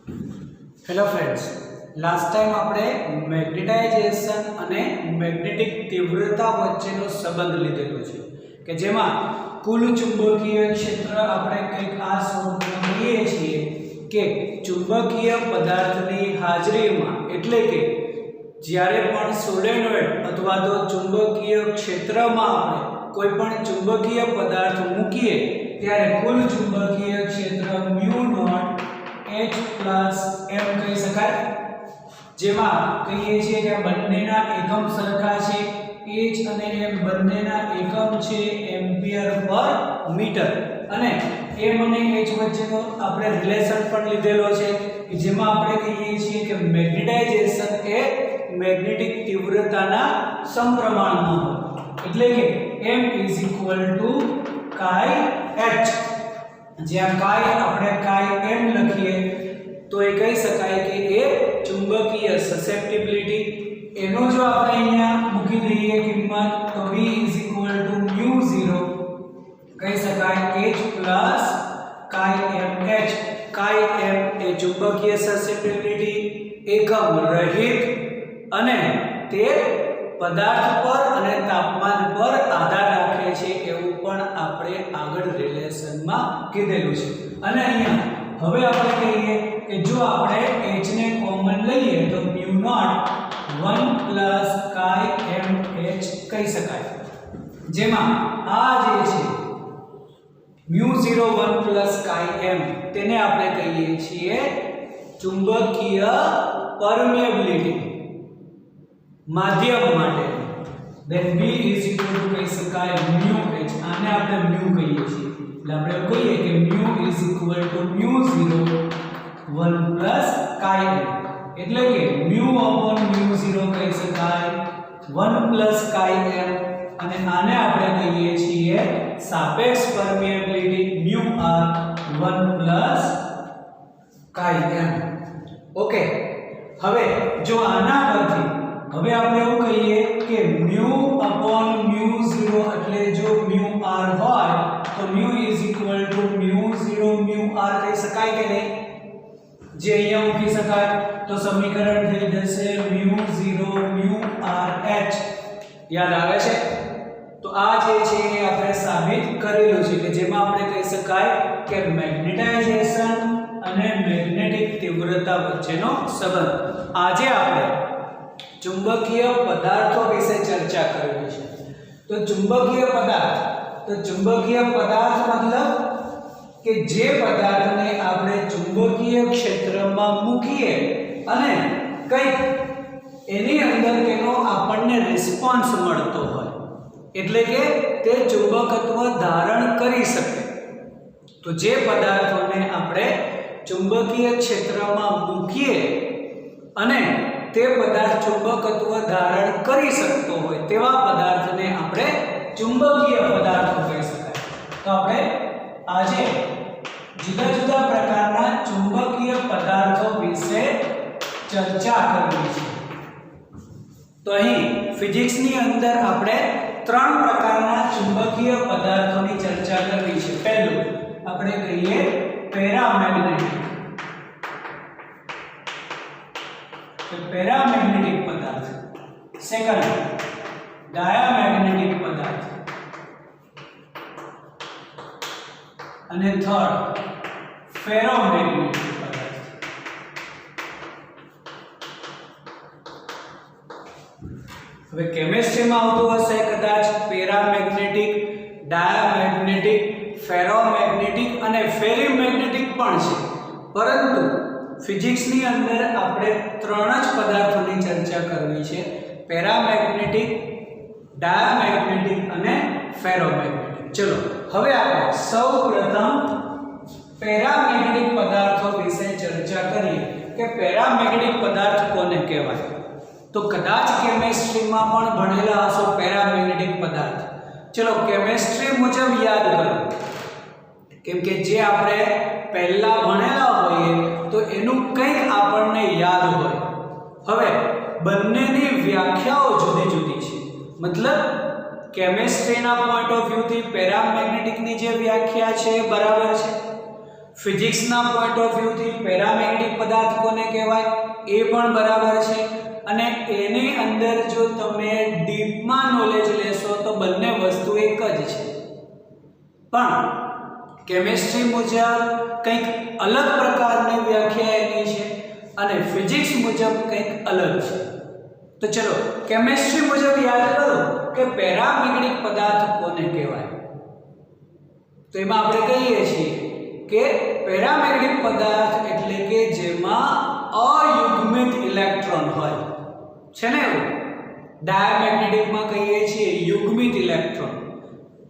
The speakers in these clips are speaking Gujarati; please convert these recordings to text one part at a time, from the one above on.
હેલો ફ્રેન્ડ્સ, લાસ્ટ ટાઈમ આપણે મેગ્નેટાઇઝેશન અને મેગ્નેટિક તીવ્રતા વચ્ચેનો સંબંધ લીધેલો છે કે જેમાં કુલ ચુંબકીય ક્ષેત્ર આપણે કંઈક આ સ્વરૂપમાં કહીએ છીએ કે ચુંબકીય પદાર્થની હાજરીમાં, એટલે કે જ્યારે પણ સોલેનોઇડ અથવા તો ચુંબકીય ક્ષેત્રમાં આપણે કોઈ પણ ચુંબકીય પદાર્થ મૂકીએ ત્યારે કુલ ચુંબકીય ક્ષેત્ર mu naught H plus m કહી શકાય, જેમાં કહીએ છીએ કે બંનેના એકમ સરખા છે. H અને m બંનેના એકમ છે એમ્પિયર પર મીટર, અને m અને h વચ્ચેનો આપણે રિલેશન પણ લીધેલો છે કે જેમાં આપણે કહીએ છીએ કે મેગ્નેટાઇઝેશન એ મેગ્નેટિક તીવ્રતાના સમપ્રમાણમાં હોય, એટલે કે m chi h, જ્યાં chi આપણે chi m લખીએ તો એ કહી શકાય કે એ ચુંબકીય સસેપ્ટિબિલિટી. એનો જો આપણે અહીંયા મૂકી દઈએ કિંમત તો v μ0 કહી શકાય h plus chi m h. chi m એ ચુંબકીય સસેપ્ટિબિલિટી એકમ રહિત અને તે પદાર્થ પર અને તાપમાન પર આધાર રાખે છે એવું પણ આપણે આગળ રિલેશનમાં કીધેલું છે. અને અહીંયા હવે આપણે કહીએ કે જો આપણે h ને કોમન લઈએ તો mu naught 1 plus chi m h કહી શકાય, જેમાં આ જે છે મ્યુ 1 પ્લસ chi m તેને આપણે કહીએ છીએ ચુંબકીય પરમિએબિલિટી માધ્યમ માટે. then b કહી શકાય મ્યુ h, આને આપણે મ્યુ કહીએ છીએ, એટલે આપણે કહીએ કે mu mu 1 plus chi m, એટલે કે મ્યુ/મ્યુ0 કહી શકાય 1 પ્લસ chi m, અને આને આપણે કહીએ છીએ સાપેક્ષ permeability μr 1 plus chi m. Okay, હવે જો આના પરથી હવે આપણે એવું કહીએ કે μ/μ0 એટલે જો μr હોય તો μ μ0 કહી શકાય કે નહીં, જે અહીંયા મૂકી શકાય તો સમીકરણ થઈ જશે μ0 μrh. યાદ આવે છે? તો આ જે છે એ આપણે સાબિત કરેલું છે કે જેમાં આપણે કહી શકાય કે મેગ્નેટાઇઝેશન અને મેગ્નેટિક તીવ્રતા વચ્ચેનો સંબંધ. આજે આપણે ચુંબકીય પદાર્થો વિશે ચર્ચા કરવી છે. તો ચુંબકીય પદાર્થ મતલબ કે જે પદાર્થને આપણે ચુંબકીય ક્ષેત્રમાં મૂકીએ અને કંઈક એની અંદર તેનો આપણને રિસ્પોન્સ મળતો હોય, એટલે કે તે ચુંબકત્વ ધારણ કરી શકે. તો જે પદાર્થોને આપણે ચુંબકીય ક્ષેત્રમાં મૂકીએ અને તે પદાર્થ ચુંબકત્વ ધારણ કરી શકતો હોય તેવા પદાર્થને આપણે ચુંબકીય પદાર્થો કહી શકાય. તો આપણે આજે જુદા જુદા પ્રકારના ચુંબકીય પદાર્થો વિશે ચર્ચા કરવી છે. તો અહીં ફિઝિક્સની અંદર આપણે 3 પ્રકારના ચુંબકીય પદાર્થોની ચર્ચા કરવી છે. પહેલું આપણે કહીએ પેરામેગ્નેટિક પદાર્થ, સેકન્ડ ડાયામેગ્નેટિક પદાર્થ, અને થર્ડ ફેરોમેગ્નેટિક પદાર્થ. હવે કેમિસ્ટ્રીમાં આવતું હશે કદાચ પેરામેગ્નેટિક, ડાયામેગ્નેટિક, ફેરોમેગ્નેટિક અને ફેરીમેગ્નેટિક પણ છે, પરંતુ ફિઝિક્સની અંદર આપણે 3 જ પદાર્થોની ચર્ચા કરવી છે: પેરામેગ્નેટિક, ડાયામેગ્નેટિક અને ફેરોમેગ્નેટિક. ચલો હવે આપણે સૌપ્રથમ પેરામેગ્નેટિક પદાર્થો વિશે ચર્ચા કરીએ કે પેરામેગ્નેટિક પદાર્થ કોને કહેવાય. તો કદાચ કેમિસ્ટ્રીમાં પણ ભણેલા હશો પેરામેગ્નેટિક પદાર્થ. ચલો કેમિસ્ટ્રી મુજબ યાદ કરો, કેમ કે જે આપણે પહેલા ભણેલા હોઈએ તો એનું કંઈક આપણને યાદ હોય. હવે બંનેની વ્યાખ્યાઓ જુદી જુદી છે, મતલબ કેમિસ્ટ્રીના પોઈન્ટ ઓફ વ્યૂથી પેરામેગ્નેટિકની જે વ્યાખ્યા છે બરાબર છે, ફિઝિક્સના પોઈન્ટ ઓફ વ્યૂથી પેરામેગ્નેટિક પદાર્થ કોને કહેવાય એ પણ બરાબર છે અને એની અંદર જો તમે ડીપમાં નોલેજ લેશો તો બંને વસ્તુ એક જ છે પણ કેમિસ્ટ્રી મુજબ કંઈક અલગ પ્રકારની વ્યાખ્યા એની છે અને ફિઝિક્સ મુજબ કંઈક અલગ છે તો ચલો કેમિસ્ટ્રી મુજબ યાદ કરો કે પેરામેગ્નેટિક પદાર્થ કોને કહેવાય તો એમાં આપણે કહીએ છીએ કે પેરામેગ્નેટિક પદાર્થ એટલે કે જેમાં અયુગ્મિત ઇલેક્ટ્રોન હોય છે ને ડાયામેગ્નેટિકમાં કહીએ છીએ યુગ્મિત ઇલેક્ટ્રોન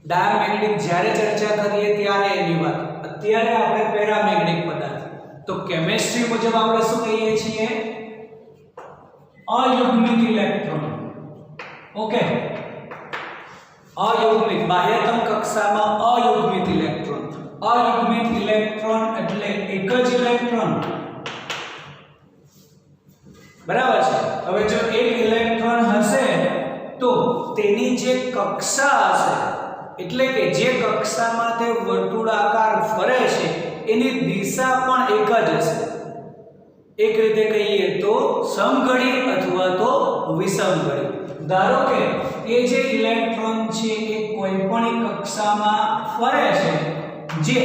ડાયામેગ્નેટિક જ્યારે ચર્ચા કરીએ ત્યારે એની વાત અત્યારે આપણે પેરામેગ્નેટિક પદાર્થ તો કેમિસ્ટ્રી મુજબ આપણે શું કહીએ છીએ અયુગ્મિત ઇલેક્ટ્રોન ઓકે અયુગ્મિત બાહ્યતમ કક્ષામાં અયુગ્મિત ઇલેક્ટ્રોન એટલે એક જ ઇલેક્ટ્રોન બરાબર છે હવે જો એક ઇલેક્ટ્રોન હશે તો તેની જે કક્ષા હશે એટલે કે જે કક્ષામાં તે વર્તુળાકાર ફરે છે એની દિશા પણ એક જ હશે એક રીતે કહીએ તો સમઘડી અથવા તો વિષમઘડી ધારો કે એ જે ઇલેક્ટ્રોન છે એ કોઈ પણ કક્ષામાં ફરે છે જે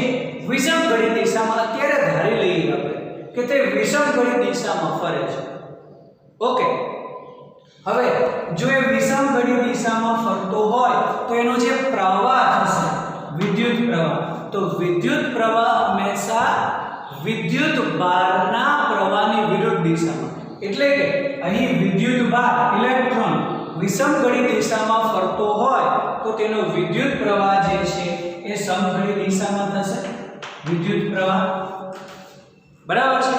વિષમઘડી દિશામાં અત્યારે ધારી લઈએ આપણે કે તે વિષમઘડી દિશામાં ફરે છે ઓકે હવે જો એ વિષમઘડી દિશામાં ફરતો હોય તો એનો જે પ્રવાહ થશે વિદ્યુત પ્રવાહ તો વિદ્યુત પ્રવાહ હંમેશા વિદ્યુત ભારના પ્રવાહની વિરુદ્ધ દિશામાં એટલે કે અહીં વિદ્યુત ભાર ઇલેક્ટ્રોન વિષમઘડી દિશામાં ફરતો હોય તો તેનો વિદ્યુત પ્રવાહ જે છે એ સમઘડી દિશામાં થશે વિદ્યુત પ્રવાહ બરાબર છે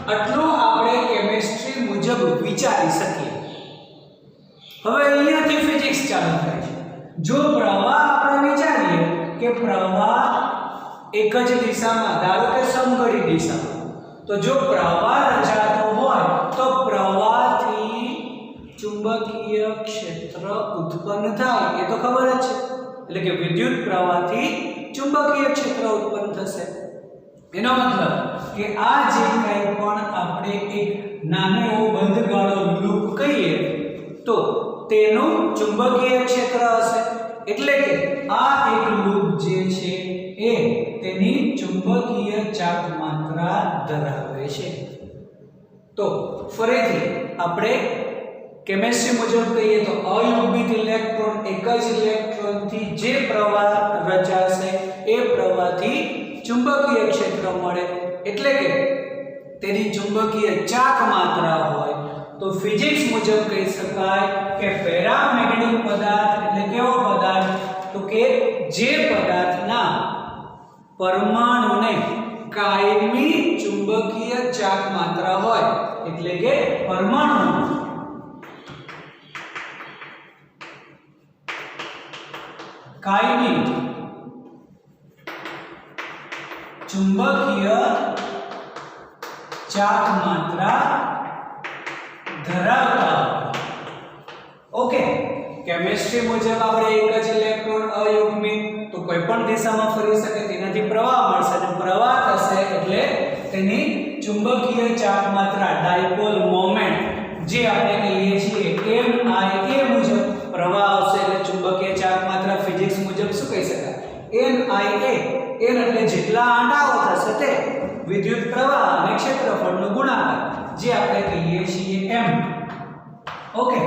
આટલું આપણે કેમિસ્ટ્રી મુજબ વિચારી શકીએ હવે અહીંયાથી ફિઝિક્સ ચાલુ થાય છે જો પ્રવાહ આપણે વિચારીએ કે પ્રવાહ એક જ દિશામાં ધારો કે સમઘડી દિશામાં તો જો પ્રવાહ રચાતો હોય તો પ્રવાહથી ચુંબકીય ક્ષેત્ર ઉત્પન્ન થાય એ તો ખબર જ છે એટલે કે વિદ્યુત પ્રવાહથી ચુંબકીય ક્ષેત્ર ઉત્પન્ન થશે એનો મતલબ કે આ જે કંઈ પણ આપણે એક નાનો એવો બંધગાળો લૂપ કહીએ તો તેનું ચુંબકીય ક્ષેત્ર હશે એટલે કે આ એક લૂપ જે છે એ તેની ચુંબકીય ચાક માત્રા ધરાવે છે તો ફરીથી આપણે કેમિસ્ટ્રી મુજબ કહીએ તો અયુગ્મિત ઇલેક્ટ્રોન એક જ ઇલેક્ટ્રોનથી જે પ્રવાહ રચાશે એ પ્રવાહથી ચુંબકીય ક્ષેત્ર મળે એટલે કે તેની ચુંબકીય ચાક માત્રા હોય તો ફિઝિક્સ મુજબ કહી શકાય કે પેરામેગ્નેટિક પદાર્થ એટલે કેવો પદાર્થ તો કે જે પદાર્થના પરમાણુને કાયમી ચુંબકીય ચાક માત્રા હોય એટલે કે પરમાણુ કાયમી ચુંબકીય ચાક માત્રા ધરાવતા ઓકે કેમિસ્ટ્રી મુજબ આપણે એક જ ઇલેક્ટ્રોન અયુગ્મિત તો કોઈ પણ દિશામાં ફરી શકે તેનાથી પ્રવાહ મળશે અને પ્રવાહ થશે એટલે તેની ચુંબકીય ચાક માત્રા ડાયપોલ મોમેન્ટ જે આપણે કહીએ છીએ MIA મુજબ પ્રવાહ આવશે એટલે ચુંબકીય ચાક માત્રા ફિઝિક્સ મુજબ શું કહી શકાય NIA n એટલે જેટલા આંટાઓ થશે તે વિદ્યુત પ્રવાહ અને ક્ષેત્રફળનો ગુણાકાર જે આપણે કહીએ છીએ m ઓકે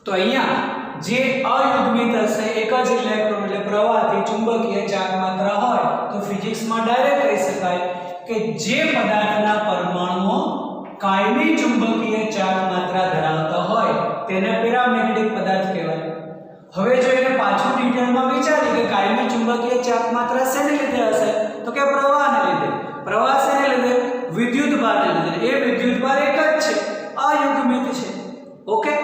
તો અહીંયા જે અયુગ્મિત હશે એક જ ઇલેક્ટ્રોન એટલે પ્રવાહથી ચુંબકીય ચાક માત્રા હોય તો ફિઝિક્સમાં ડાયરેક્ટ કહી શકાય કે જે પદાર્થના પરમાણુઓ કાયમી ચુંબકીય ચાક માત્રા ધરાવતા હોય તેને પેરામેગ્નેટિક પદાર્થ કહેવાય હવે જો એને પાછું ડિટેલમાં વિચારીએ કે કાયમી ચુંબકીય ચાક માત્રા શેને લીધે હશે તો કે પ્રવાહને લીધે પ્રવાહ શેને લીધે વિદ્યુત ભારને લીધે એ વિદ્યુત ભાર એક જ છે અયુગ્મિત છે ઓકે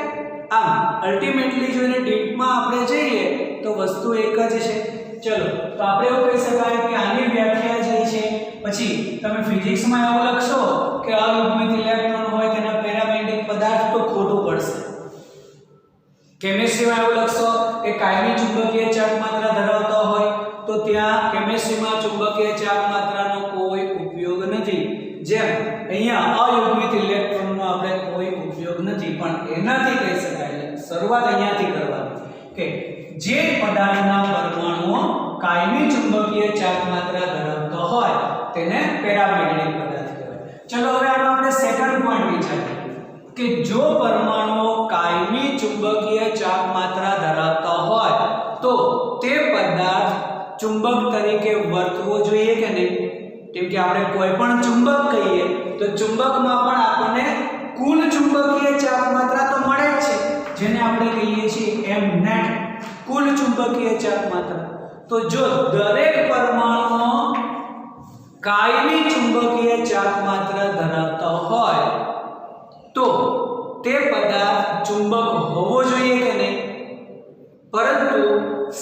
આમ અલ્ટિમેટલી જો એને ડીપમાં આપણે જઈએ તો વસ્તુ એક જ છે ચલો તો આપણે એવું કહી શકાય કે આની વ્યાખ્યા જે છે પછી તમે ફિઝિક્સમાં એવું લખશો કે અયુગ્મિત ઇલેક્ટ્રોન હોય તેના પેરામેગ્નેટિક પદાર્થ તો ખોટું પડશે કેમિસ્ટ્રીમાં એવું લખશો કે કાયમી ચુંબકીય ચાક માત્રા ધરાવતો હોય તો ત્યાં કેમિસ્ટ્રીમાં ચુંબકીય ચાર્જ માત્રાનો કોઈ ઉપયોગ નથી. જેમ અહીંયા અયુગ્મિત ઇલેક્ટ્રોનનો આપણે કોઈ ઉપયોગ નથી, પણ એનાથી કહી શકાય. શરૂઆત અહીંયાથી કરવાની કે જે પદાર્થના પરમાણુઓ કાયમી ચુંબકીય ચાર્જ માત્રા ધરાવતા હોય તેને પેરામેગ્નેટિક પદાર્થ કહેવાય. ચલો હવે આનો આપણે સેકન્ડ પોઈન્ટ વિચારીએ કે જો પરમાણુઓ કાયમી ચુંબકીય ચાર્જ માત્રા ધરાવતા હોય તો તે પદાર્થ ચુંબક તરીકે વર્તવો જોઈએ કે નહીં? કેમ કે આપણે કોઈ પણ ચુંબક કહીએ તો ચુંબકમાં પણ આપણને કુલ ચુંબકીય ચાર્જ માત્રા તો મળે જ છે, જેને આપણે કહીએ છીએ m net, કુલ ચુંબકીય ચાર્જ માત્રા. તો જો દરેક પરમાણુઓ કાયમી ચુંબકીય ચાર્જ માત્રા ધરાવતા હોય તો તે પદાર્થ ચુંબક હોવો જોઈએ કે નહીં? પરંતુ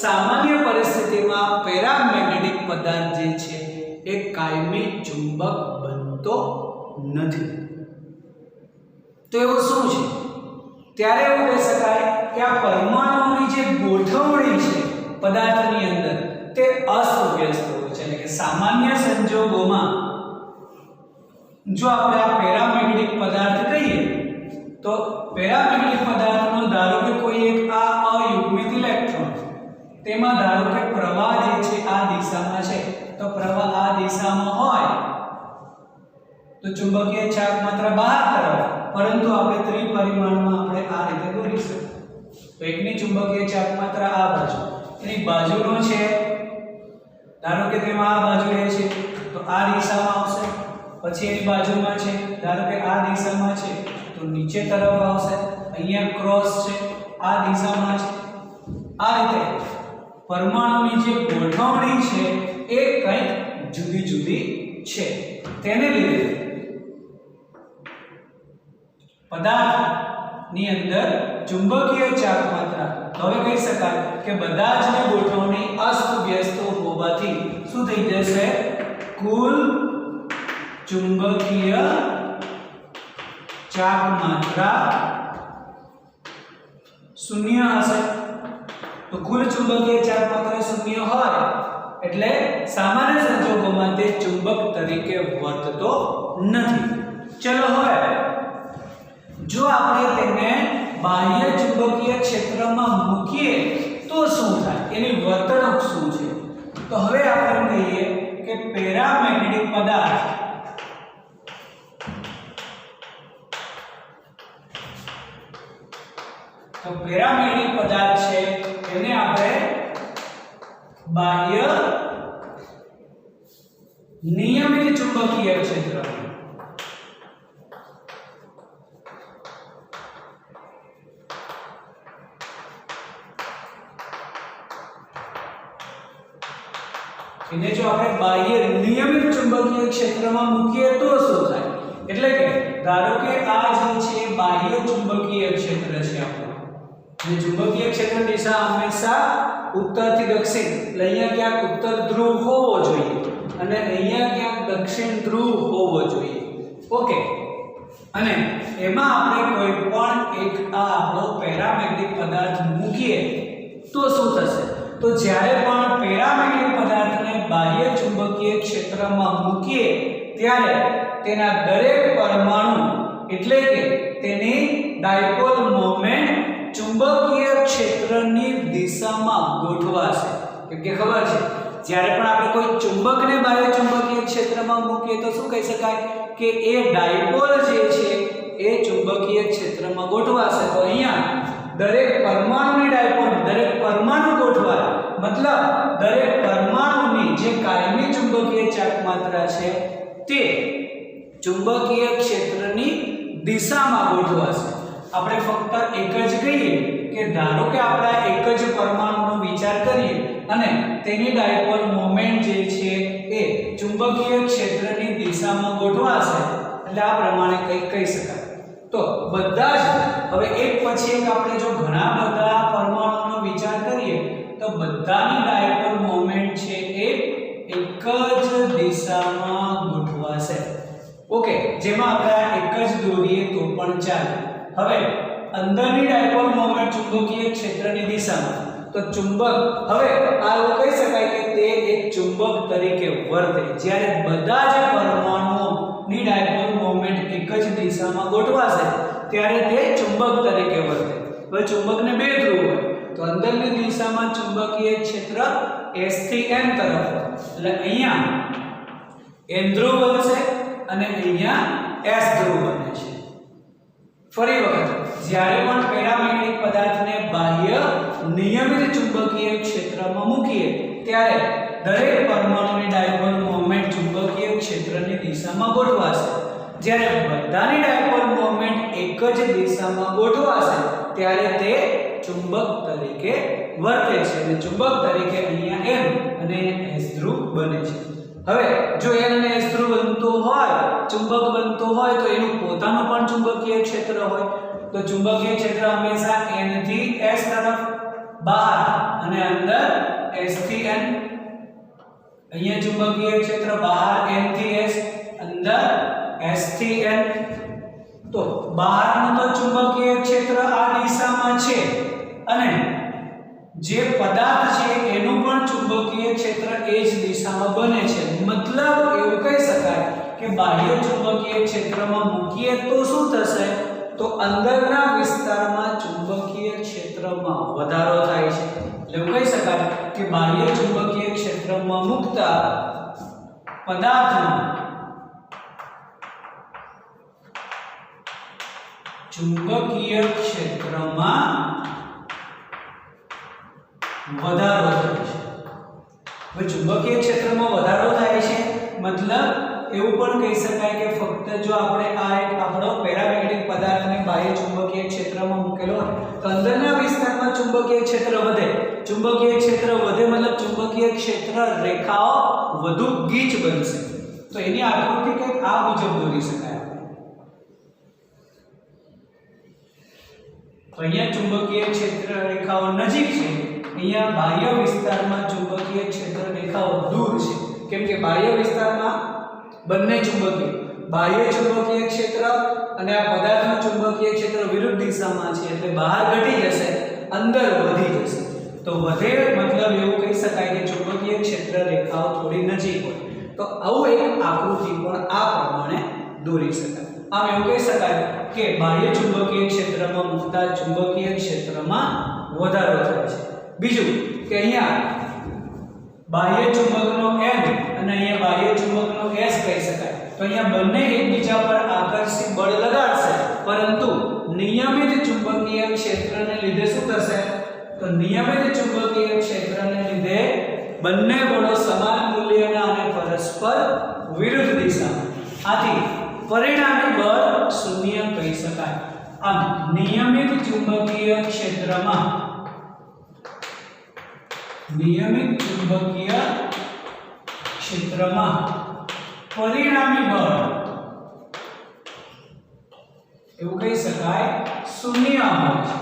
સામાન્ય પરિસ્થિતિમાં પેરામેગ્નેટિક પદાર્થ જે છે એ કાયમી ચુંબક બનતો નથી. તો એવું શું છે? ત્યારે એવું કહી શકાય કે આ પરમાણુઓની જે ગોઠવણી છે પદાર્થની અંદર તે અસ્તવ્યસ્ત હોય છે. એટલે કે સામાન્ય સંજોગોમાં જો આપણે આ પેરામેગ્નેટિક પદાર્થ કહીએ તો પેરામેગ્નેટિક પદાર્થનો ધારો કે કોઈ એક આ અયુગ્મિત ઇલેક્ટ્રોન, તેમાં ધારો કે પ્રવાહ જે છે આ દિશામાં છે, તો પ્રવાહ આ દિશામાં હોય તો ચુંબકીય ચાર્જ માત્રા બહાર તરફ, પરંતુ આપણે ત્રિપરિમાણમાં આપણે આ રીતે દોરીશું. તો એકની ચુંબકીય ચાર્જ માત્રા આ બાજુ, એની બાજુનો છે ધારો કે તેમાં આ બાજુ રહે છે તો આ દિશામાં આવશે. પછી એની બાજુમાં છે ધારો કે આ દિશામાં છે તો નીચે તરફ આવશે. અહીંયા ક્રોસ છે આ દિશામાં છે. આ રીતે પરમાણુની જે ગોઠવણી છે એ કંઈક જુદી જુદી છે. તેને લીધે પદાર્થની અંદર ચુંબકીય ચાર્જ માત્રા હવે કહી શકાય કે બધા જ ની ગોઠવણી અસ્તવ્યસ્ત હોવાથી શું થઈ જશે? કુલ ચુંબકીય ચાર્જ માત્રા શૂન્ય હશે. તો કુલ ચુંબકીય ચાર્જ માત્રા શૂન્ય હોય એટલે સામાન્ય સંજોગોમાં તે ચુંબક તરીકે વર્તતો નથી. ચલો હવે જો આપણે તેને બાહ્ય ચુંબકીય ક્ષેત્રમાં મૂકીએ તો શું થાય? એની વર્તણૂક શું છે? તો હવે આપણે કહીએ કે પેરામેગ્નેટિક પદાર્થ છે એને આપણે બાહ્ય નિયમિત ચુંબકીય ક્ષેત્ર એને જો આપણે બાહ્ય નિયમિત ચુંબકીય ક્ષેત્રમાં મૂકીએ તો શું થાય? એટલે કે ધારો કે આ જે છે બાહ્ય ચુંબકીય ક્ષેત્ર છે આપણું. જે ચુંબકીય ક્ષેત્ર દિશા હંમેશા ઉત્તરથી દક્ષિણ, એટલે અહીંયા ક્યાંક ઉત્તર ધ્રુવ હોવો જોઈએ અને અહીંયા ક્યાંક દક્ષિણ ધ્રુવ હોવો જોઈએ. ઓકે, અને એમાં આપણે કોઈ પણ એક આ આપણો પેરામેગ્નેટિક પદાર્થ મૂકીએ તો શું થશે? તો જ્યારે પણ પેરામેગ્નેટિક પદાર્થને બાહ્ય ચુંબકીય ક્ષેત્રમાં મૂકીએ ત્યારે તેના દરેક પરમાણુ એટલે કે તેની ડાયપોલ મોમેન્ટ ચુંબકીય ક્ષેત્રની દિશામાં ગોઠવાશે. કેમ કે ખબર છે જ્યારે પણ આપણે કોઈ ચુંબકને બાહ્ય ચુંબકીય ક્ષેત્રમાં મૂકીએ તો શું કહી શકાય કે એ ડાયપોલ જે છે એ ચુંબકીય ક્ષેત્રમાં ગોઠવાશે. તો અહીંયા દરેક પરમાણુની ડાયપોલ, દરેક પરમાણુ ગોઠવાય મતલબ દરેક પરમાણુની જે કાયમી ચુંબકીય ચાર્જ માત્રા છે તે ચુંબકીય ક્ષેત્રની દિશામાં ગોઠવાશે. આપણે ફક્ત એક જ કહીએ કે ધારો કે આપણે એક જ પરમાણુનો વિચાર કરીએ અને તેની ડાયપોલ મોમેન્ટ જે છે એ ચુંબકીય ક્ષેત્રની દિશામાં ગોઠવાશે એટલે આ પ્રમાણે કંઈક કહી શકાય. તો બધા જ હવે એક પછી એક આપણે જો ઘણા બધા પરમાણુનો વિચાર કરીએ તો બધાની ડાયપોલ મોમેન્ટ છે એ એક જ દિશામાં ગોઠવાશે. ઓકે, જેમાં આપણે એક જ દોરીએ તો પણ ચાલે. હવે અંદરની ડાયપોલ મોમેન્ટ ચુંબકીય ક્ષેત્રની દિશામાં તો ચુંબક હવે આ એવું કહી શકાય કે તે એક ચુંબક તરીકે વર્તે જ્યારે બધા જ પરમાણુઓની ડાયપોલ મોમેન્ટ એક જ દિશામાં ગોઠવાશે ત્યારે તે ચુંબક તરીકે વર્તે. હવે ચુંબકને બે ધ્રુવ હોય તો અંદરની દિશામાં ચુંબકીય ક્ષેત્ર S થી N તરફ એટલે અહીંયા N ધ્રુવ બનશે અને અહીંયા S ધ્રુવ બને છે. ફરી વખત જ્યારે પણ પેરામેગ્નેટિક પદાર્થને બાહ્ય નિયમિત ચુંબકીય ક્ષેત્રમાં મૂકીએ ત્યારે દરેક પરમાણુની ડાયપોલ મોમેન્ટ ચુંબકીય ક્ષેત્રની દિશામાં ગોઠવાશે. જ્યારે બધાની ડાયપોલ મોમેન્ટ એક જ દિશામાં ગોઠવાશે ત્યારે તે ચુંબક તરીકે વર્તે છે અને ચુંબક તરીકે અહીંયા N અને S ધ્રુવ બને છે. હવે જો N અને S ધ્રુવ બનતો હોય ચુંબક બનતો હોય તો એનું પોતાનું પણ ચુંબકીય ક્ષેત્ર હોય તો ચુંબકીય ક્ષેત્ર હંમેશા N થી S તરફ બહાર અને અંદર S થી N. અહીંયા ચુંબકીય ક્ષેત્ર બહાર N થી S અંદર S થી N. તો બહારનું તો ચુંબકીય ક્ષેત્ર આ દિશામાં છે અને જે પદાર્થ છે એનું પણ ચુંબકીય ક્ષેત્ર એ જ દિશામાં બને છે. મતલબ એવું કહી શકાય કે બાહ્ય ચુંબકીય ક્ષેત્રમાં મૂકીએ તો શું થશે તો અંદરના વિસ્તારમાં ચુંબકીય ક્ષેત્રમાં વધારો થાય છે. એટલે એવું કહી શકાય કે બાહ્ય ચુંબકીય ક્ષેત્રમાં મૂકતા પદાર્થમાં ચુંબકીય ક્ષેત્રમાં વધારો થાય છે. હવે ચુંબકીય ક્ષેત્રમાં વધારો થાય છે મતલબ એવું પણ કહી શકાય કે ફક્ત જો આપણે આ એક આપણો પેરામેગ્નેટિક પદાર્થને બાહ્ય ચુંબકીય ક્ષેત્રમાં મૂકેલો હોય તો અંદરના વિસ્તારમાં ચુંબકીય ક્ષેત્ર વધે. ચુંબકીય ક્ષેત્ર વધે મતલબ ચુંબકીય ક્ષેત્ર રેખાઓ વધુ ગીચ બનશે. તો એની આકૃતિ કંઈક આ મુજબ દોરી શકાય. તો અહીંયા ચુંબકીય ક્ષેત્ર રેખાઓ નજીક છે અહીંયા બાહ્ય વિસ્તારમાં ચુંબકીય ક્ષેત્ર રેખાઓ દૂર છે કેમ કે બાહ્ય વિસ્તારમાં બંને ચુંબકીય બાહ્ય ચુંબકીય ક્ષેત્ર અને આ પદાર્થનું ચુંબકીય ક્ષેત્ર વિરુદ્ધ દિશામાં છે એટલે બહાર ઘટી જશે અંદર વધી જશે. તો વધે મતલબ એવું કહી શકાય કે ચુંબકીય ક્ષેત્ર રેખાઓ થોડી નજીક હોય. તો આવું એક આકૃતિ પણ આ પ્રમાણે દોરી શકાય. આમ એવું કહી શકાય કે બાહ્ય ચુંબકીય ક્ષેત્રમાં મૂકતા ચુંબકીય ક્ષેત્રમાં વધારો થાય છે. બીજું કે અહીંયા બાહ્ય ચુંબકનો N અને અહીંયા બાહ્ય ચુંબકનો S કહી શકાય. તો અહીંયા બંને એકબીજા પર આકર્ષિત બળ લગાડશે પરંતુ નિયમિત ચુંબકીય ક્ષેત્રને લીધે શું થશે તો નિયમિત ચુંબકીય ક્ષેત્રને લીધે બંને બળો સમાન મૂલ્યના અને પરસ્પર વિરુદ્ધ દિશામાં. આથી પરિણામી બળ શૂન્ય કહી શકાય. આમ નિયમિત ચુંબકીય ક્ષેત્રમાં પરિણામી બળ એવું કહી શકાય શૂન્ય હોય છે.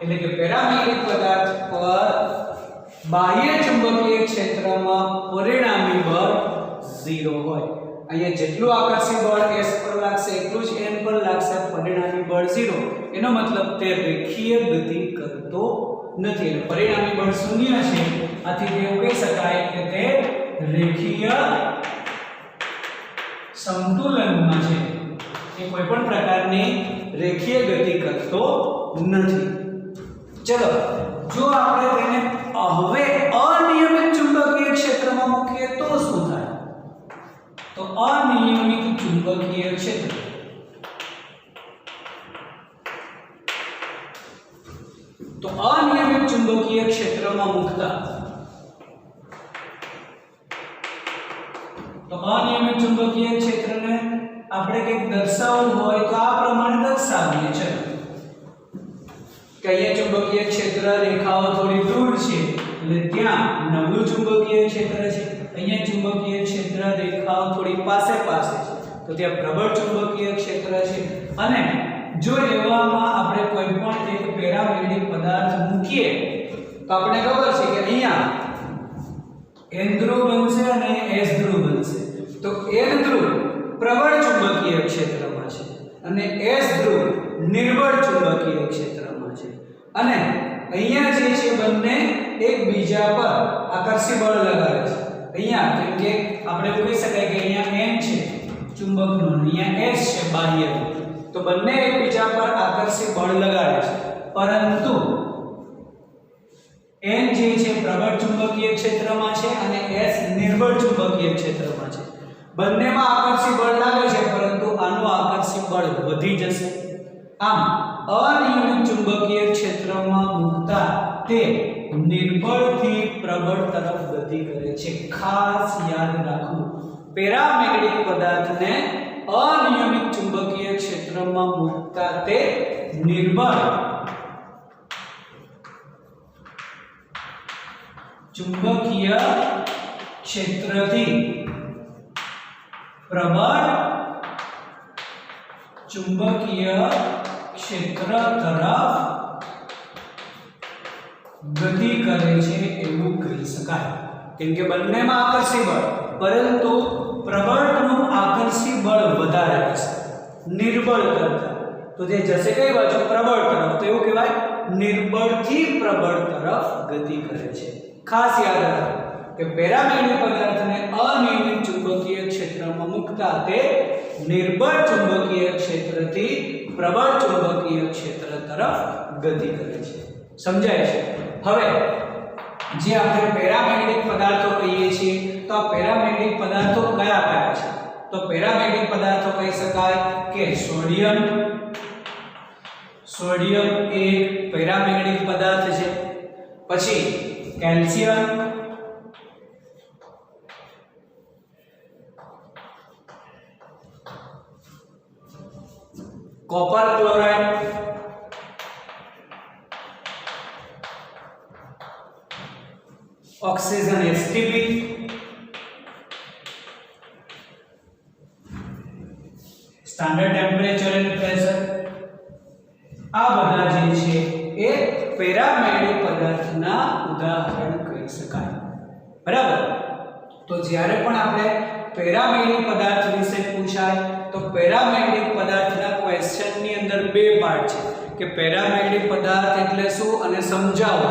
એટલે કે પેરામેગ્નેટિક પદાર્થ પર બાહ્ય ચુંબકીય ક્ષેત્રમાં પરિણામી બળ 0 હોય. અહીંયા જેટલું આકર્ષી બળ S પર લાગશે એટલું જ N પર લાગશે. પરિણામી બળ 0 એનો મતલબ તે રેખીય ગતિ કરતો નથી એટલે પરિણામી બળ શૂન્ય છે. આથી તે એવું કહી શકાય કે તે રેખીય સંતુલનમાં છે. એ કોઈ પણ પ્રકારની રેખીય ગતિ કરતો નથી. ચલો જો આપણે તેને હવે અનિયમિત ચુંબકીય ક્ષેત્રમાં મૂકીએ તો શું થાય તો અનિયમિત ચુંબકીય ક્ષેત્ર અનિયમિત ચુંબકીય ક્ષેત્રમાં મૂકતા તો અનિયમિત ચુંબકીય ક્ષેત્રને આપણે કંઈક દર્શાવવું હોય તો આ પ્રમાણે દર્શાવીએ છે કે અહીંયા ચુંબકીય ક્ષેત્ર રેખાઓ થોડી દૂર છે એટલે ત્યાં નબળું ચુંબકીય ક્ષેત્ર છે. અહીંયા ચુંબકીય ક્ષેત્ર રેખાઓ થોડી પાસે છે તો ત્યાં પ્રબળ ચુંબકીય ક્ષેત્ર છે. અને જો એવામાં આપણે કોઈ પણ એક પેરામેગ્નેટિક પદાર્થ મૂકીએ તો આપણે ખબર છે કે અહીંયા N ધ્રુવ બનશે અને S ધ્રુવ બનશે. તો N ધ્રુવ પ્રબળ ચુંબકીય ક્ષેત્રમાં છે અને S ધ્રુવ નિર્બળ ચુંબકીય ક્ષેત્રમાં છે. અને અહીંયા જે છે બંને એકબીજા પર આકર્ષી બળ લગાવે છે. અહીંયા કેમ કે આપણે એવું કહી શકાય કે અહીંયા M છે ચુંબકનું, અહીંયા S છે બાહ્ય, તો બંને એકબીજા પર આકર્ષી બળ લગાવે છે. પરંતુ M જે છે પ્રબળ ચુંબકીય ક્ષેત્રમાં છે અને S નિર્બળ ચુંબકીય ક્ષેત્રમાં છે. બંનેમાં આકર્ષી બળ લાગે છે, પરંતુ આનું આકર્ષી બળ વધી જશે. આમ અનિયમિત ચુંબકીય ક્ષેત્રમાં મૂકતા તે નિર્બળથી પ્રબળ તરફ ગતિ કરે છે. ખાસ યાદ રાખવું, પેરામેગ્નેટિક પદાર્થને અનિયમિત ચુંબકીય ક્ષેત્રમાં મૂકતા તે નિર્બળ ચુંબકીય ક્ષેત્રથી પ્રબળ ચુંબકીય ક્ષેત્ર તરફ ગતિ કરે છે એવું કહી શકાય. કેમ કે બંનેમાં આકર્ષી બળ, પરંતુ પ્રબળનું આકર્ષી બળ વધારે હશે નિર્બળ કરતા. તો જે જશે કઈ બાજુ? પ્રબળ તરફ. તો એવું કહેવાય નિર્બળથી પ્રબળ તરફ ગતિ કરે છે. ખાસ યાદ રાખો કે પેરામેગ્નેટિક પદાર્થને અનિયમિત ચુંબકીય ક્ષેત્રમાં મૂકતા તે નિર્બળ ચુંબકીય ક્ષેત્રથી પ્રબળ ચુંબકીય ક્ષેત્ર તરફ ગતિ કરે છે. સમજાય છે? હવે જે આપણે પેરામેગ્નેટિક પદાર્થો કહીએ છીએ, તો આ પેરામેગ્નેટિક પદાર્થો કયા કયા છે? તો પેરામેગ્નેટિક પદાર્થો કહી શકાય કે સોડિયમ એક પેરામેગ્નેટિક પદાર્થ છે. પછી calcium, copper chloride, oxygen H2, standard temperature and pressure. આ બધા જે છે એ પેરામેગ્નેટિક પદાર્થના ઉદાહરણ કહી શકાય. બરાબર? તો જ્યારે પણ આપણે પેરામેગ્નેટિક પદાર્થ વિશે પૂછાય તો પેરામેગ્નેટિક પદાર્થના ક્વેશ્ચનની અંદર બે પાર્ટ છે કે પેરામેગ્નેટિક પદાર્થ એટલે શું અને સમજાવો,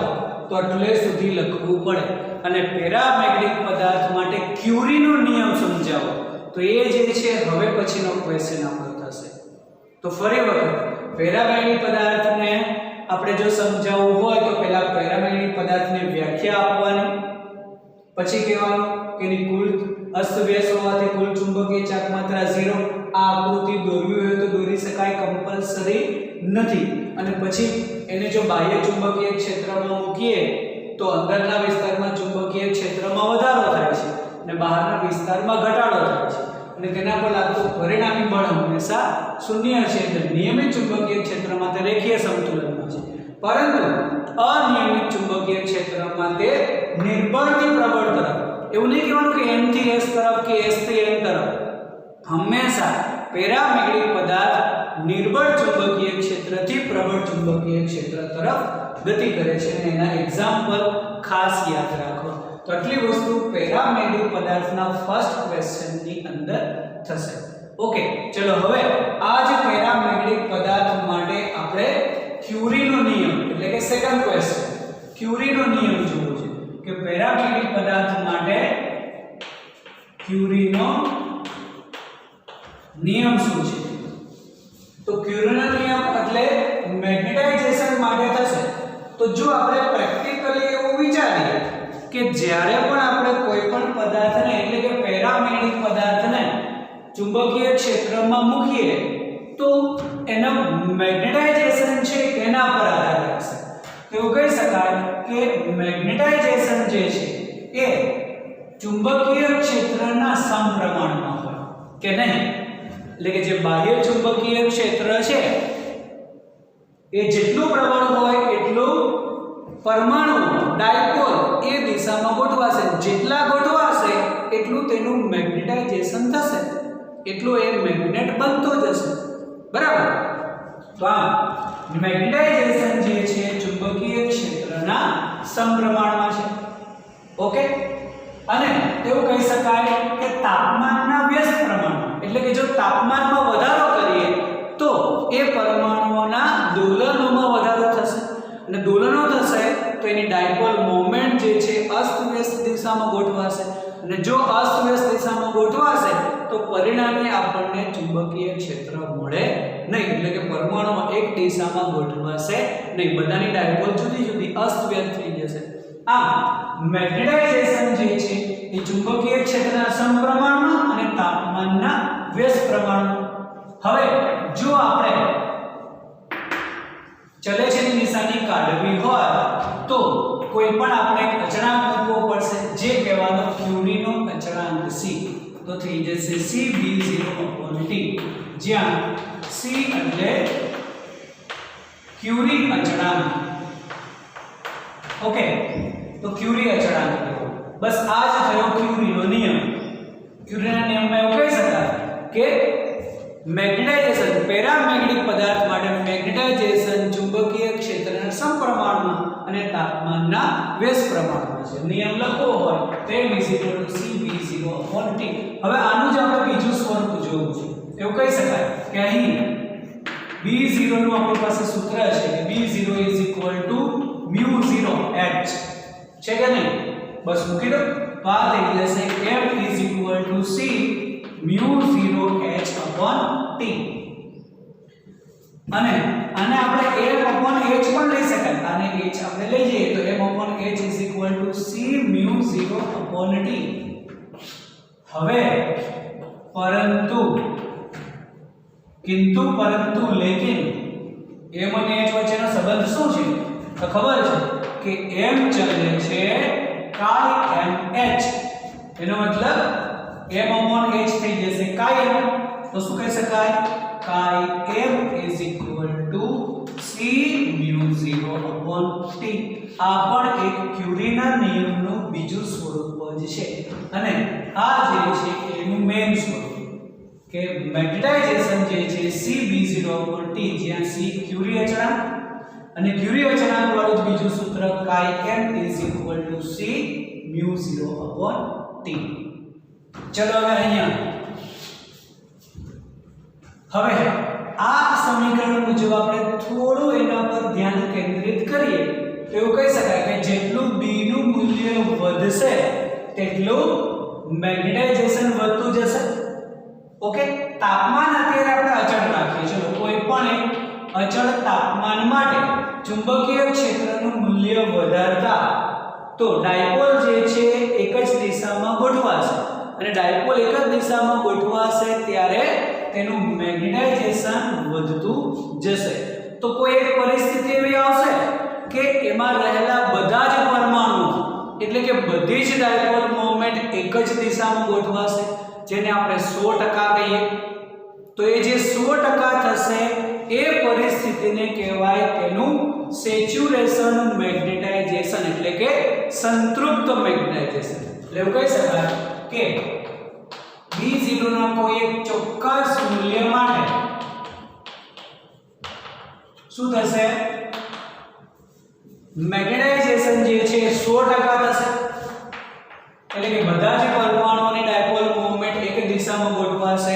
તો એટલે સુધી લખવું પડે. અને પેરામેગ્નેટિક પદાર્થ માટે ક્યુરીનો નિયમ સમજાવો, તો એ જે છે હવે પછીનો ક્વેશ્ચન આપણો થશે. તો ફરી વખત પેરામેગ્નેટિક પદાર્થને આપણે જો સમજાવવું હોય તો પહેલા પેરામેગ્નેટિક પદાર્થની વ્યાખ્યા આપવાની, પછી કહેવાનું કે એની કુલ અસ્તવ્યસ્ત હોવાથી કુલ ચુંબકીય ચાર્જ માત્રા 0. આ આકૃતિ દોરવી હોય તો દોરી શકાય, કમ્પલસરી નથી. અને પછી એને જો બાહ્ય ચુંબકીય ક્ષેત્રમાં મૂકીએ તો અંદરના વિસ્તારમાં ચુંબકીય ક્ષેત્રમાં વધારો થાય છે અને બહારના વિસ્તારમાં ઘટાડો થાય છે, અને તેના પર લાગતું પરિણામી બળ હંમેશા શૂન્ય છે. એટલે નિયમિત ચુંબકીય ક્ષેત્રમાં તે રેખીય સંતુલનમાં છે, પરંતુ અનિયમિત ચુંબકીય ક્ષેત્રમાં તે નિર્બળથી પ્રબળ તરફ. એવું નહીં કહેવાનું કે M થી S તરફ કે S થી N તરફ. હંમેશા પેરામેગ્નેટિક પદાર્થ નિર્બળ ચુંબકીય ક્ષેત્રથી પ્રબળ ચુંબકીય ક્ષેત્ર તરફ ગતિ કરે છે, અને એના એક્ઝામ્પલ ખાસ યાદ રાખો. તો આટલી વસ્તુ પેરામેગ્નેટિક પદાર્થના ફર્સ્ટ ક્વેશ્ચનની અંદર થશે. ઓકે, ચલો હવે આ જ પેરામેગ્નેટિક પદાર્થ માટે આપણે ક્યુરીનો નિયમ એટલે કે સેકન્ડ ક્વેશ્ચન ક્યુરીનો નિયમ જોવો છે કે પેરામેગ્નેટિક પદાર્થ માટે ક્યુરીનો નિયમ શું છે. તો ક્યુરીનો નિયમ એટલે મેગ્નેટાઇઝેશન માટે થશે. તો જો આપણે પ્રેક્ટિકલી એવું વિચારીએ કે જ્યારે પણ આપણે કોઈ પણ પદાર્થને એટલે કે પેરામેગ્નેટિક પદાર્થને ચુંબકીય ક્ષેત્રમાં મૂકીએ તો એનો મેગ્નેટાઇઝેશન છે કેના પર આધાર રાખશે. તો એવું કહી શકાય કે મેગ્નેટાઇઝેશન જે છે એ ચુંબકીય ક્ષેત્રના સમપ્રમાણમાં હોય કે નહીં. એટલે કે જે બાહ્ય ચુંબકીય ક્ષેત્ર છે એ જેટલું પ્રબળ હોય એટલું પરમાણુ ડાયપોલ એ દિશામાં ગોઠવાશે. જેટલા ગોઠવાશે એટલું તેનું મેગ્નેટાઇઝેશન થશે, એટલું એ મેગ્નેટ બનતો જશે. બરાબર? તો આ મેગ્નેટાઇઝેશન જે છે ચુંબકીય ક્ષેત્રના સમપ્રમાણમાં છે. ઓકે, અને એવું કહી શકાય કે તાપમાનના વ્યસ્ત પ્રમાણમાં, એટલે કે જો તાપમાનમાં વધારો કરીએ તો એ પરમાણુઓના દોલનોમાં વધારો થશે, અને દોલનો થશે પરિણામે આપણને ચુંબકીય ક્ષેત્ર મળે નહીં, એટલે કે પરમાણુ એક દિશામાં ગોઠવાશે નહીં, બધાની ડાયપોલ જુદી જુદી અસ્તવ્યસ્ત થઈ જશે. આમ મેગ્નેટાઇઝેશન જે છે એ ચુંબકીય ક્ષેત્રના સમપ્રમાણમાં અને તાપમાનના વ્યસ્ત પ્રમાણમાં. હવે જો આપણે ચલે છે ની નિશાની કાઢવી હોય તો કોઈ પણ આપણે અચળાંક મૂકવો પડશે, જે કહેવાનો ક્યુરીનો અચળાંક c. તો થઈ જશે CB0/T, જ્યાં c એટલે ક્યુરી અચળાંક. ઓકે, તો ક્યુરી અચળાંક બસ આ જ થયો ક્યુરીનો નિયમ. ક્યુરીના નિયમમાં એવું કહી શકાય કે મેગ્નેટાઇઝેશન પેરામેગ્નેટિક પદાર્થ માટે મેગ્નેટાઇઝેશન ચુંબકીય ક્ષેત્રના સમપ્રમાણમાં અને તાપમાનના વ્યસ્ત પ્રમાણમાં છે. નિયમ લખવો હોય તો CB0/T. હવે આનું જ આપણે બીજું સ્વરૂપ જોવું છે. એવું કહી શકાય કે અહીં B0 નું આપણી પાસે સૂત્ર છે કે B0 μ0H છે કે નહીં? બસ મૂકી દો તો આ થઈ જશે F C μ0H/T. અને આને આપણે F/H પણ લઈ શકાય. આને H આપણે લઈ જઈએ તો M/H C μ0/T. હવે પરંતુ લેકિન M અને H વચ્ચેનો સંબંધ શું છે? તો ખબર છે કે M ચલે છે chi MH. એનો મતલબ M/H થઈ જશે chi M. તો શું કહી શકાય? chi M C μ0/T. આ પણ એક ક્યુરીના નિયમનું બીજું સ્વરૂપ જ છે, અને આ જે છે એનું મેઇન સ્વરૂપ કે મેગ્નેટાઇઝેશન જે છે CB0/T, જ્યાં C ક્યુરી અચળાંક અને ક્યુરી અચળાંક વાળું બીજું સૂત્ર chi M C μ0/T. ચલો હવે અહીંયા હવે આ સમીકરણ મુજબ આપણે થોડું એના પર ધ્યાન કેન્દ્રિત કરીએ તો એવું કહી શકાય કે જેટલું B નું મૂલ્ય વધશે તેટલું મેગ્નેટાઇઝેશન વધતું જશે. ઓકે, તાપમાન અત્યારે આપણે અચળ રાખીએ. ચલો કોઈ પણ એક અચળ તાપમાન માટે ચુંબકીય ક્ષેત્રનું મૂલ્ય વધારતા તો ડાયપોલ જે છે એક જ દિશામાં ગોઠવાશે, અને ડાયપોલ એક જ દિશામાં ગોઠવાશે ત્યારે તેનું મેગ્નેટાઇઝેશન વધતું જશે. તો કોઈ એક પરિસ્થિતિ એવી આવશે કે એમાં રહેલા બધા જ પરમાણુ એટલે કે બધી જ ડાયપોલ મોમેન્ટ એક જ દિશામાં ગોઠવાશે, જેને આપણે 100% કહીએ. તો એ જે 100% થશે એ પરિસ્થિતિને કહેવાય તેનું સેચ્યુરેશન મેગ્નેટાઇઝેશન, એટલે કે સંતૃપ્ત મેગ્નેટાઇઝેશન. એટલે એવું કહી શકાય કે B0 ના કોઈ એક ચોક્કસ મૂલ્ય માટે શું થશે? મેગ્નેટાઇઝેશન જે છે 100% થશે, એટલે કે બધા જ પરમાણુઓની ડાયપોલ મોમેન્ટ એક દિશામાં ગોઠવાશે,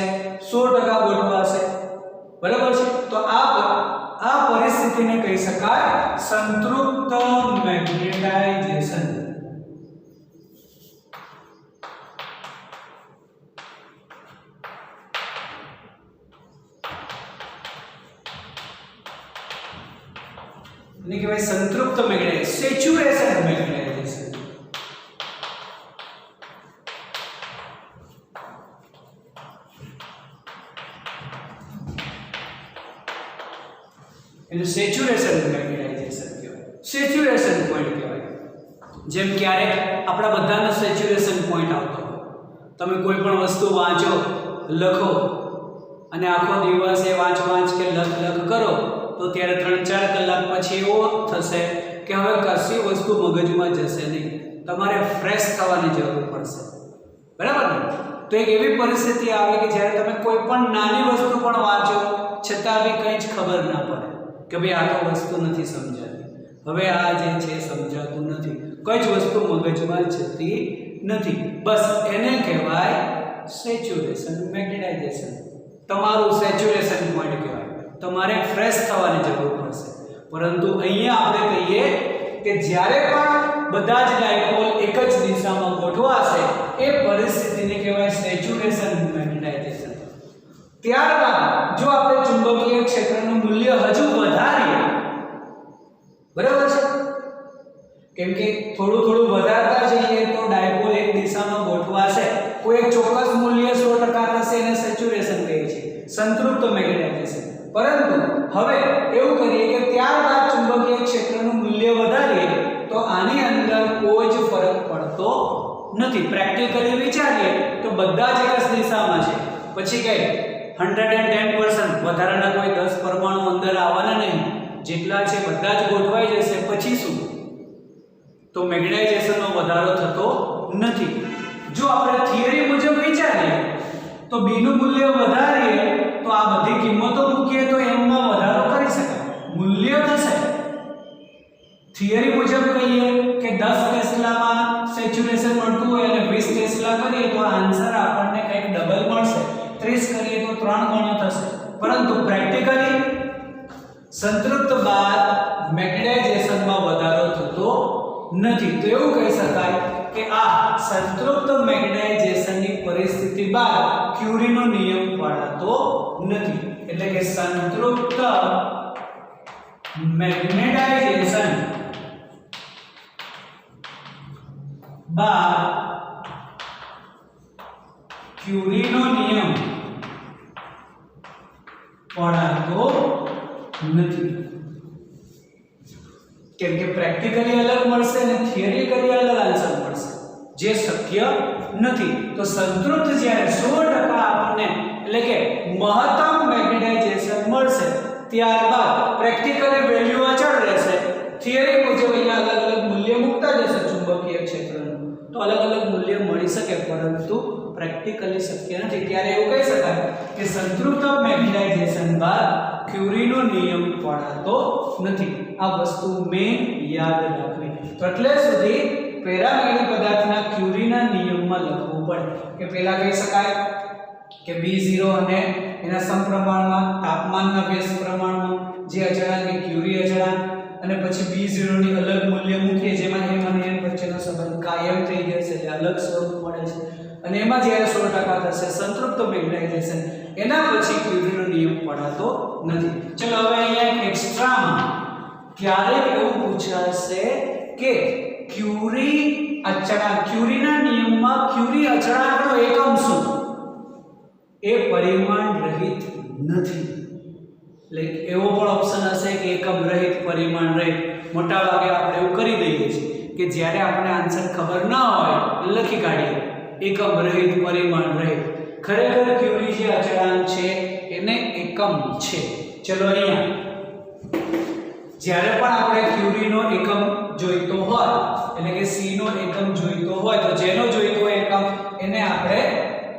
100% ગોઠવાશે. બરાબર છે? તો આ પરિસ્થિતિને કહી શકાય સંતૃપ્ત મેગ્નેટાઇઝેશન. એને કહેવાય સંતૃપ્ત મેગ્નેટાઇઝેશન, સેચ્યુરેશન મેગ્નેટાઇઝેશન. એને સેચ્યુરેશન મેગ્નેટાઇઝેશન કહેવાય, સેચ્યુરેશન પોઈન્ટ કહેવાય. જેમ ક્યારેક આપણા બધાનો સેચ્યુરેશન પોઈન્ટ આવતો હોય. તમે કોઈ પણ વસ્તુ વાંચો, લખો અને આખો દિવસ એ વાંચ કે લખ કરો તો ત્યારે 3-4 કલાક પછી એવો થશે કે હવે કશી વસ્તુ મગજમાં જશે નહીં, તમારે ફ્રેશ થવાની જરૂર પડશે. બરાબર ને? તો એક એવી પરિસ્થિતિ આવે કે જ્યારે તમે કોઈ પણ નાની વસ્તુ પણ વાંચો છતાં બી કંઈ જ ખબર ના પડે કે ભાઈ આ તો વસ્તુ નથી સમજાતી, હવે આ જે છે સમજાતું નથી, કઈ જ વસ્તુ મગજમાં જતી નથી. બસ એને કહેવાય સેચ્યુરેશન મેગ્નેટાઇઝેશન. તમારું સેચ્યુરેશન પોઈન્ટ કહેવાય. તમારે ફ્રેશ થવાની જરૂર પડશે. પરંતુ અહીંયા આપણે કહીએ કે જ્યારે પણ બધા જ ડાયપોલ એક જ દિશામાં ગોઠવાશે એ પરિસ્થિતિને કહેવાય સેચ્યુરેશન મેગ્નેટાઇઝેશન. ત્યારબાદ જો આપણે ચુંબકીય ક્ષેત્રનું મૂલ્ય હજુ વધારીએ, બરાબર છે, કેમ કે થોડું થોડું વધારતા જઈએ તો ડાયપોલ એક દિશામાં ગોઠવાશે, કોઈ એક ચોક્કસ મૂલ્ય 100% થશે, એને સેચ્યુરેશન કહીએ છીએ, સંતૃપ્ત મેગ્નેટાઇઝેશન. પરંતુ હવે એવું કરીએ કે ત્યારબાદ ચુંબકીય ક્ષેત્રનું મૂલ્ય વધારીએ તો આની અંદર કોઈ જ ફરક પડતો નથી. પ્રેક્ટિકલી વિચારીએ તો બધા જ એક જ દિશામાં છે, પછી કઈ 110% વધારાના કોઈ 10 પરમાણુ અંદર આવવાના નહીં, જેટલા છે બધા જ ગોઠવાઈ જશે. પછી શું? તો મેગ્નેટાઇઝેશનનો વધારો થતો નથી. જો આપણે થિયરી મુજબ વિચારીએ તો B નું મૂલ્ય વધારીએ તો આ બધી કિંમતો મૂકીએ તો M માં વધારો કરી શકાય, મૂલ્ય થશે. થિયરી મુજબ કહીએ કે 10 ટેસ્લામાં સેચ્યુરેશન મળતું હોય અને 20 ટેસ્લા કરીએ તો આન્સર આપણને કંઈક ડબલ મળશે, 30 કરીએ તો 3 ગણો થશે. પરંતુ પ્રેક્ટિકલી સંતૃપ્ત બાદ મેગ્નેટાઇઝેશનમાં વધારો થતો નથી. તો એવું કહી શકાય કે આ સંતૃપ્ત મેગ્નેટાઇઝેશનની પરિસ્થિતિ બાદ ક્યુરીનો નિયમ પાળાતો નથી. એટલે કે સંતૃપ્ત મેગ્નેટાઇઝેશન બાદ ક્યુરીનો નિયમ પાળાતો નથી. કેમ કે પ્રેક્ટિકલી અલગ મળશે અને થિયરિકલી અલગ આન્સર મળશે, જે શક્ય નથી. તો સંતૃપ્ત જ્યારે 100% આપણને એટલે કે મહત્તમ મેગ્નેટાઇઝેશન મળશે, ત્યારબાદ પ્રેક્ટિકલી વેલ્યુ અચળ રહેશે. થિયરી મુજબ અહીંયા અલગ અલગ મૂલ્ય મૂકતા જશે ચુંબકીય ક્ષેત્રનું, તો અલગ અલગ મૂલ્ય મળી શકે, પરંતુ પ્રેક્ટિકલી શક્ય નથી. ત્યારે એવું કહી શકાય કે સંતૃપ્ત મેગ્નેટાઇઝેશન બાદ ક્યુરીનો નિયમ પાળાતો નથી. આ વસ્તુ મેં યાદ રાખવી. તો એટલે સુધી પેરામેગ્નેટિક પદાર્થના ક્યુરીના નિયમમાં લખવું પડે કે પહેલા કહી શકાય કે B0 અને એના સમપ્રમાણમાં તાપમાનના વ્યસ્ત પ્રમાણમાં જે અચળાંક એ ક્યુરી અચળાંક, અને પછી B0 ની અલગ મૂલ્ય મૂકીએ જેમાં M અને N વચ્ચેનો સંબંધ કાયમ થઈ જશે, એટલે અલગ સ્વરૂપ મળે છે. અને એમાં જ્યારે 100% થશે સંતૃપ્ત મેગ્નેટાઇઝેશન, એના પછી ક્યુરીનો નિયમ પડાતો નથી. ચલો હવે અહીંયા એક એક્સ્ટ્રામાં ક્યારેક એવું પૂછાશે કે ક્યુરી અચળાંક, ક્યુરીના નિયમમાં ક્યુરી અચળાંકનો એકમ શું? એ પરિમાણ રહિત નથી. એટલે એવો પણ ઓપ્શન હશે કે એકમ રહિત, પરિમાણ રહિત. મોટા ભાગે આપણે એવું કરી દઈએ છીએ કે જ્યારે આપણે આન્સર ખબર ન હોય લખી કાઢીએ એકમ રહિત, પરિમાણ રહિત. ખરેખર ક્યુરી જે અચળાંક છે એને એકમ છે. ચલો અહીંયા જ્યારે પણ આપણે ક્યુરીનો એકમ જોઈતો હોય, એટલે કે C નો એકમ જોઈતો હોય, તો જેનો જોઈતો હોય એકમ એને આપણે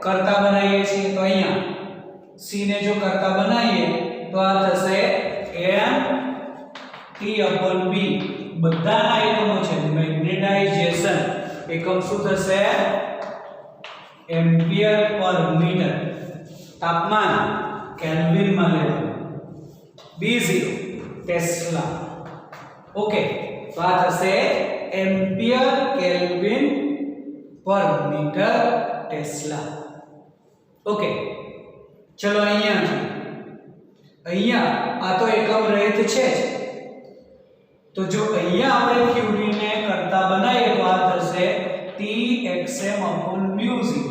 કરતા બનાવીએ છીએ. તો અહીંયા C ને જો કરતા બનાવીએ તો આ થશે M/T/B. બધાના એકમો છે. મેગ્નેટાઇઝેશન એકમ શું થશે? એમ્પિયર પર મીટર. તાપમાન કેલ્વિન માં લેવાનું. B0 tesla. ઓકે, તો આ થશે એમ્પિયર કેલ્વિન પર મીટર ટેસ્લા. ઓકે, ચલો અહીંયા આ તો એકમ રહિત છે જ. તો જો અહીંયા આપણે ક્યુરીને કરતા બનાવીએ તો આ થશે Txm/μ0.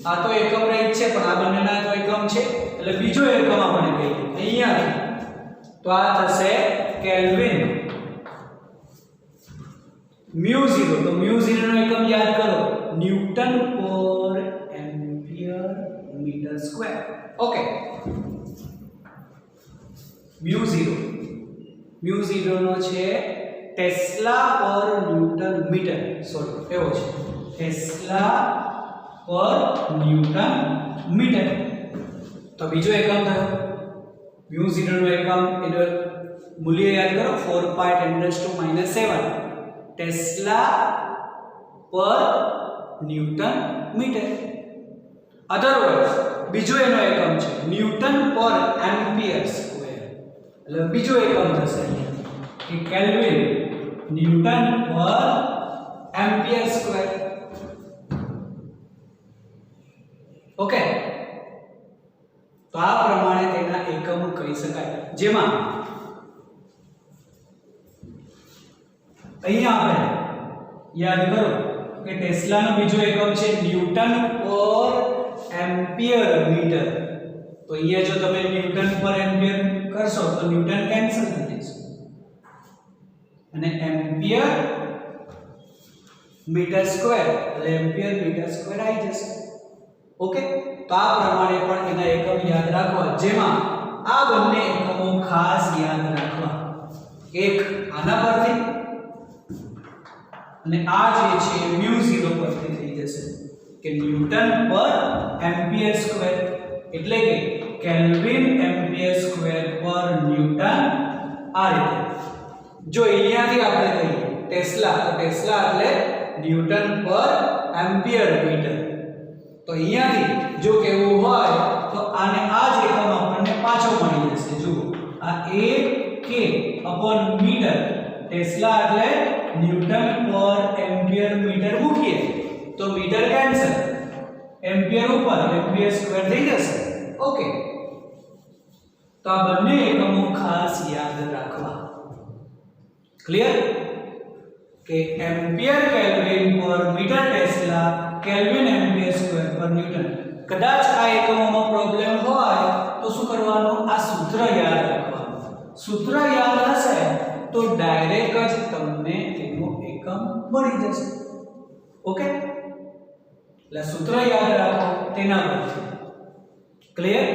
આ તો એકમ રહિત છે પણ આ બંનેના તો એકમ છે, એટલે બીજો એકમ આપણે કહીએ અહીંયા. તો આ થશે કેલ્વિન μ0. તો μ0 નો એકમ યાદ કરો, ન્યૂટન પર એમ્પિયર મીટર સ્ક્વેર. ઓકે, μ0 નો છે ટેસ્લા પર ન્યૂટન મીટર. સોરી, એવો છે ટેસ્લા પર ન્યૂટન મીટર. તો બીજો એકમ થયો μ0 નો એકમ, એનો મૂલ્ય યાદ કરો 4π10⁻⁷ ટેસ્લા પર ન્યૂટન મીટર. અધરવાઇઝ બીજો એનો એકમ છે ન્યૂટન પર એમ્પિયર સ્ક્વેર. એટલે બીજો એકમ થશે કે કેલ્વિન ન્યૂટન પર એમ્પિયર સ્ક્વેર. ઓકે, તો તો આ પ્રમાણે તેના એકમો કહી શકાય, જેમાં અહીંયા આપણે યાદ કરો કે ટેસ્લાનો બીજો એકમ છે ન્યૂટન પર એમ્પિયર મીટર. તો અહીંયા જો તમે ન્યૂટન પર એમ્પિયર કરશો તો ન્યૂટન કેન્સલ થઈ જશે અને એમ્પિયર મીટર સ્ક્વેર એટલે એમ્પિયર મીટર સ્ક્વેર આવી જશે. ઓકે, તો આ પ્રમાણે પણ એના એકમ યાદ રાખવા, જેમાં આ બંને એકમો ખાસ યાદ રાખવા. એક આના પરથી અને આ જે છે μ0 પરથી થઈ જશે કે ન્યૂટન પર એમ્પિયર સ્ક્વેર એટલે કે કેલ્વિન એમ્પિયર સ્ક્વેર પર ન્યૂટન. આ રીતે જો અહીંયાથી આપણે કહીએ ટેસ્લા, તો ટેસ્લા એટલે ન્યૂટન પર એમ્પિયર મીટર. તો અહીંયાથી જો કેવું હોય તો આને આ જ એકમ આપણને પાછો મળી જશે. જુઓ આ a k upon metre, tesla એટલે ન્યૂટન પર એમ્પિયર મીટર મૂકીએ તો મીટર કેન્સલ, એમ્પિયર ઉપર એમ્પિયર સ્ક્વેર થઈ જશે. ઓકે, તો આ બંને એકમો ખાસ યાદ રાખવા. ક્લિયર કે એમ્પિયર કેલ્વિન પર metre tesla, kelvin ampere square પર ન્યૂટન. કદાચ આ એકમોમાં પ્રોબ્લેમ હોય તો શું કરવાનું, આ સૂત્ર યાદ રાખવાનું. સૂત્ર યાદ હશે તો ડાયરેક્ટ જ તમને તેનો એકમ મળી જશે. ઓકે, એટલે સૂત્ર યાદ રાખો તેના પરથી. ક્લિયર.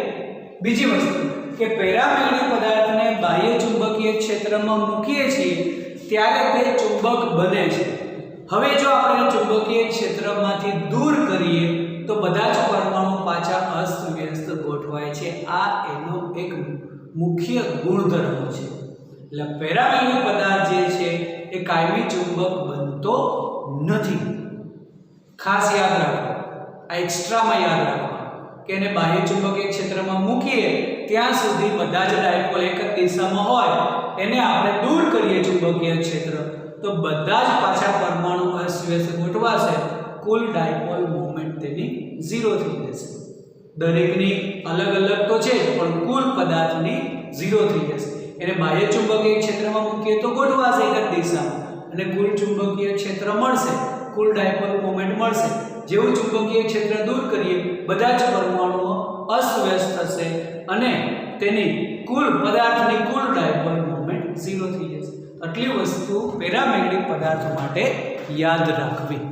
બીજી વસ્તુ કે પેરામેગ્નેટિક પદાર્થને બાહ્ય ચુંબકીય ક્ષેત્રમાં મૂકીએ છીએ ત્યારે તે ચુંબક બને છે. હવે જો આપણે ચુંબકીય ક્ષેત્રમાંથી દૂર કરીએ તો બધા જ પરમાણુ પાછા અસ્તવ્યસ્ત ગોઠવાય છે. આ એનો એક મુખ્ય ગુણધર્મ છે. એટલે પેરામેગ્નેટિક પદાર્થ જે છે એ કાયમી ચુંબક બનતો નથી. ખાસ યાદ રાખો, આ એક્સ્ટ્રામાં યાદ રાખો કે એને બાહ્ય ચુંબકીય ક્ષેત્રમાં મૂકીએ ત્યાં સુધી બધા જ ડાયપોલ એક જ દિશામાં હોય, એને આપણે દૂર કરીએ ચુંબકીય ક્ષેત્ર તો બધા જ પાછા પરમાણુ અસ્તવ્યસ્ત ગોઠવાશે. કુલ ડાયપોલ મોમેન્ટ તેની 0 થઈ જશે. દરેકની અલગ અલગ તો છે પણ કુલ પદાર્થની 0 થઈ જશે. એને બાહ્ય ચુંબકીય ક્ષેત્રમાં મૂકીએ તો ગોઠવાશે એક જ દિશામાં અને કુલ ચુંબકીય ક્ષેત્ર મળશે, કુલ ડાયપોલ મોમેન્ટ મળશે. જેવું ચુંબકીય ક્ષેત્ર દૂર કરીએ બધા જ પરમાણુઓ અસ્તવ્યસ્ત થશે અને તેની કુલ પદાર્થની કુલ ડાયપોલ મોમેન્ટ 0 થઈ જશે. આટલી વસ્તુ પેરામેગ્નેટિક પદાર્થ માટે યાદ રાખવી.